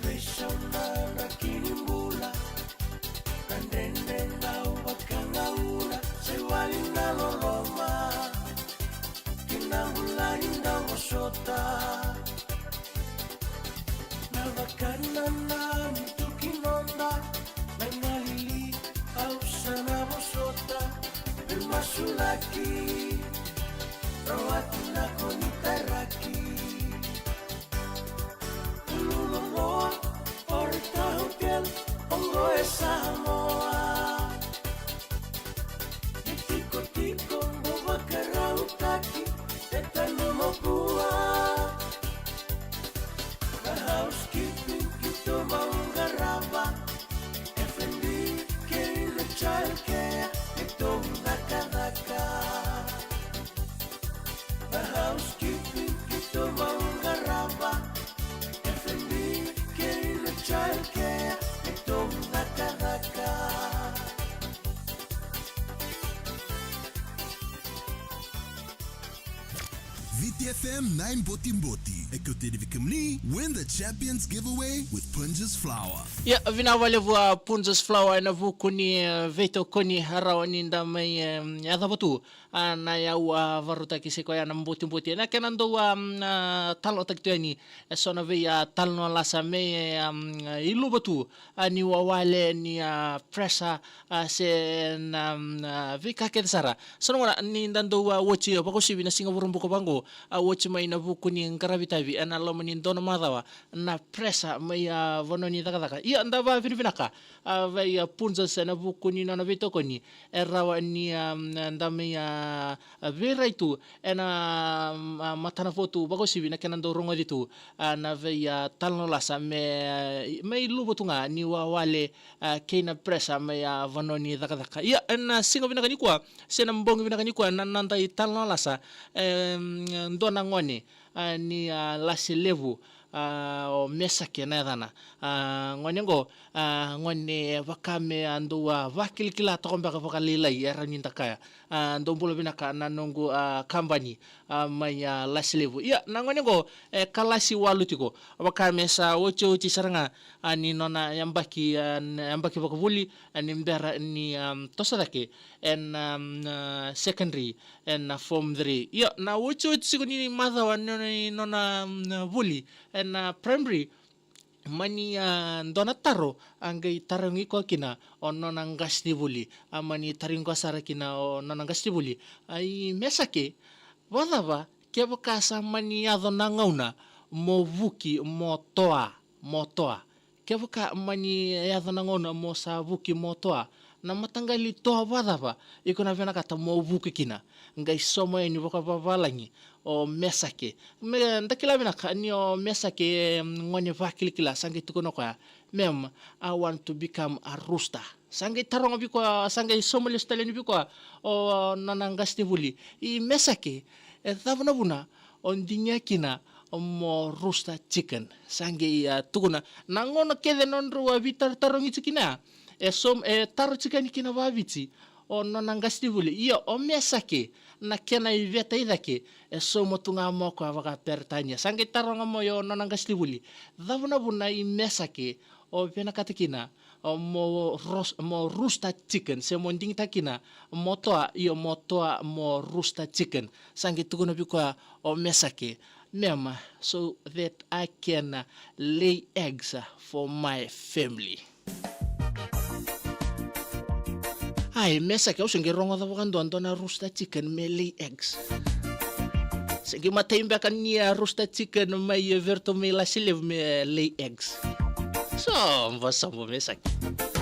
Vishana kinimbula Nandende na wakanaula Sewali na loloma Kinambula inda wasota Navakana na mtukinonda Nangalili au sana wasota Masulaki Rawati na konitaraki Lulumoa Orita hotel Ongo Samoa Tiko Mbova karautaki Tetano mopua The housekeeping Kito maungaraba F&B Care the child care Ito Daka The housekeeping Kito maungaraba F&B Care the child care Ito Daka VTFM 9 Boti Boti. Écoutez de Vikamli, win the Champions giveaway with Punja's Flour. Ya vinawalevua Punja's Flour na vukuni veto koni harawani ndamai adhabatu na ya varuta kisiko ya nambuti mbuti na kenando talo taktuani sona via talo lasa me ilubatu ni wawale ni pressa se na vika kedasara sona wala ni ndando wochi bakoshi bina singa burumbuko bango wochi mai na vukuni ngaravitavi ana lomani dona madhawa na pressa mai vononi daga iya ndava vinvinaka vai Punjas na vukuni na vitokoni erawa ni ndame vera itu ena matana foto bagosi na kenando rongo ditu na vai talno lasa me lubotunga ni wale keina pressa me vononi daga iya na singo vinaka ni kwa sena mbongo vinaka ni kwa nanda talno lasa ndona ngone ni lasi levu o mesa kena dana ngonengo ngone wakame ando wakilikila tokomba ka lilai era nindaka ndo mbulo binaka nanongo company mai laslevu ya ngonengo kalasi walutiko wakame sa ocho saranga ani nona yambaki bakavuli ani mbera ni tosadake en secondary en form 3 ya na ocho sigoni madha nona vuli na primary mani ndona taro angai tarangi ko kina onona ngasti buli amani taringo sara kina onona ngasti buli ai mesake wadava kebaka mani adona ngauna mo vuki motoa kebaka mani adona ngauna mo sa vuki motoa na matangali toa wadava ikona vena kata mo vuki kina ngai somo ni boka babalangi o mesake me ndakila vena ni o mesake ngone vakilikila sangi tukono kwa mem I want to become a rooster sangi taronga biko sangi somo le staleni biko o nanangasti vuli I mesake thavuna buna on dinya kina mo rooster chicken sangi tukuna nangono kede nonru vitar tarongi chikina taro chicken kina vaviti o nanangasti vuli iyo o mesake na kena iveta idake somo tunga moko avaka pertanya sangi taronga moyo nanangasti vuli dhavuna buna I mesake o pena katakina mo rooster chicken se monding takina motoa mo rooster chicken sangi tukuna biko o mesake mema so that I can lay eggs for my family. Ai mesake o sengi rongo da wakando na rooster chicken me lay eggs. Sengi mataimba kan ni rooster chicken mai verto me la silev me lay eggs. So, vamos mesake.